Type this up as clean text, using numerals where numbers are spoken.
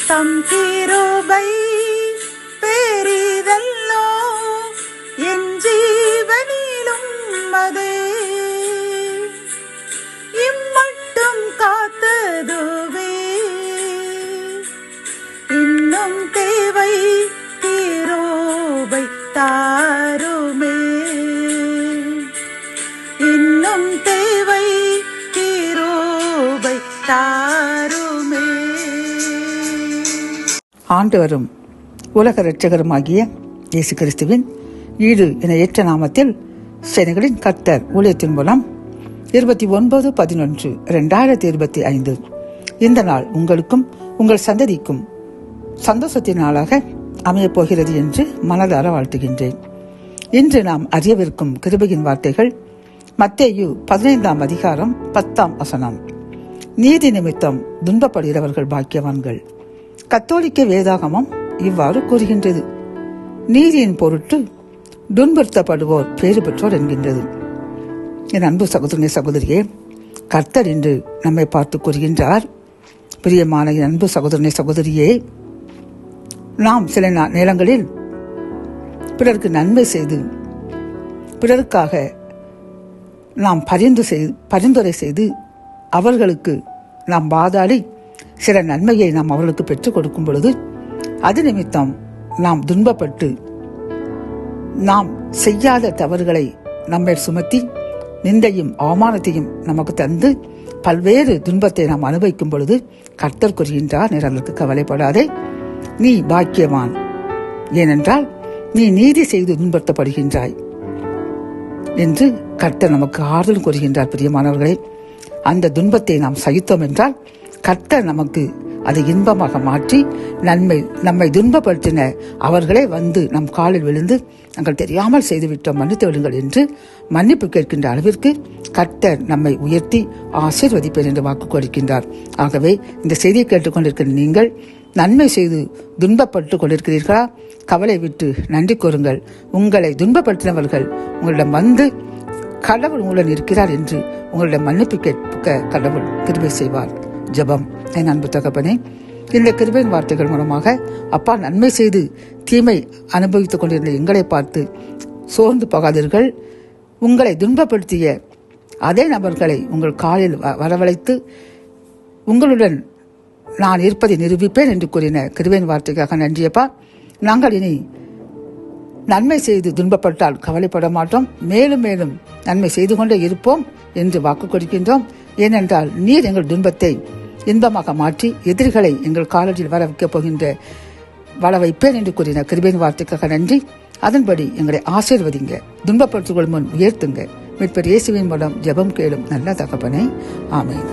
தம் கிருபை பெரிதல்லோ என் ஜீவனிலும் அதே இம்மட்டும் காத்ததுவே இன்னும் தேவை கிருபை தாருமே இன்னும் தேவை கிருபை தாருமே. ஆண்டவரும் உலக இரட்சகருமாகிய இயேசு கிறிஸ்துவின் ஈடு என ஏற்ற நாமத்தில் சேனைகளின் கர்த்தர் ஊழியத்தின் மூலம் 29/11/2025 இந்த நாள் உங்களுக்கும் உங்கள் சந்ததிக்கும் சந்தோஷத்தின் நாளாக அமையப் போகிறது என்று மனதார வாழ்த்துகின்றேன். இன்று நாம் அறியவிருக்கும் கிருபையின் வார்த்தைகள் மத்தேயு 15ஆம் அதிகாரம் 10ஆம் வசனம். நீதி நிமித்தம் துன்பப்படுகிறவர்கள் பாக்கியவான்கள். கத்தோலிக்க வேதாகமம் இவ்வாறு கூறுகின்றது. நீதியின் பொருட்டு துன்புறுத்தப்படுவோர் பேறு பெற்றோர் என்கின்றது. என் அன்பு சகோதரனே சகோதரியே, கர்த்தர் இன்று நம்மை பார்த்து கூறுகின்றார். பிரியமான என் அன்பு சகோதரனே சகோதரியே, நாம் சில நேரங்களில் பிறருக்கு நன்மை செய்து பிறருக்காக நாம் பரிந்துரை செய்து அவர்களுக்கு நாம் வாதாடி சில நன்மையை நாம் அவர்களுக்கு பெற்றுக் கொடுக்கும் பொழுது அது நிமித்தம் நாம் துன்பப்பட்டு நாம் செய்யாத தவறுகளை நம்மை சுமத்தி நிந்தையும் அவமானத்தையும் நமக்கு தந்து பல்வேறு துன்பத்தை நாம் அனுபவிக்கும் பொழுது கர்த்தர் கூறுகின்றார், நிறங்களுக்கு கவலைப்படாதே, நீ பாக்கியவான், ஏனென்றால் நீ நீதி செய்து துன்பப்படுகின்றாய் என்று கர்த்தர் நமக்கு ஆறுதல் கூறுகின்றார். பிரியமானவர்களே, அந்த துன்பத்தை நாம் சகித்தோம் என்றால் கர்த்தர் நமக்கு அதை இன்பமாக மாற்றி நம்மை துன்பப்படுத்தின அவர்களே வந்து நம் காலில் விழுந்து நாங்கள் தெரியாமல் செய்துவிட்டோம், மன்னித்து விடுங்கள் என்று மன்னிப்பு கேட்கின்ற அளவிற்கு கர்த்தர் நம்மை உயர்த்தி ஆசீர்வதிப்பேன் என்று வாக்கு கொடுக்கின்றார். ஆகவே இந்த செய்தியை கேட்டுக்கொண்டிருக்கிற நீங்கள் நன்மை செய்து துன்பப்பட்டு கொண்டிருக்கிறீர்களா? கவலை விட்டு நன்றி கூறுங்கள். உங்களை துன்பப்படுத்தினவர்கள் உங்களிடம் வந்து கடவுள் உங்களுடன் இருக்கிறார் என்று உங்களிடம் மன்னிப்பு கேட்க கடவுள் கிருபை செய்வார். ஜெபம். என் அன்பு தகப்பனே, இந்த கிருபையின் வார்த்தைகள் மூலமாக அப்பா, நன்மை செய்து தீமை அனுபவித்துக் கொண்டிருந்த எங்களை பார்த்து சோர்ந்து போகாதீர்கள். உங்களை துன்பப்படுத்திய அதே நபர்களை உங்கள் காலில் வரவழைத்து உங்களுடன் நான் இருப்பதை நிரூபிப்பேன் என்று கூறின கிருபையின் வார்த்தைக்காக நன்றியப்பா. நாங்கள் இனி நன்மை செய்து துன்பப்பட்டால் கவலைப்பட மாட்டோம், மேலும் மேலும் நன்மை செய்து கொண்டே இருப்போம் என்று வாக்கு கொடுக்கின்றோம். ஏனென்றால் நீர் எங்கள் துன்பத்தை இன்பமாக மாற்றி எதிரிகளை எங்கள் காலத்தில் வர வைப்பேன் என்று கூறின கிருபையின் வார்த்தைக்காக நன்றி. அதன்படி எங்களை ஆசீர்வதிங்க, துன்பப்படுத்திக் கொள்ளும் முன் உயர்த்துங்க. மீட்பர் இயேசுவின் மூலம் ஜெபம் கேளும் நல்ல தகப்பனே, ஆமென்.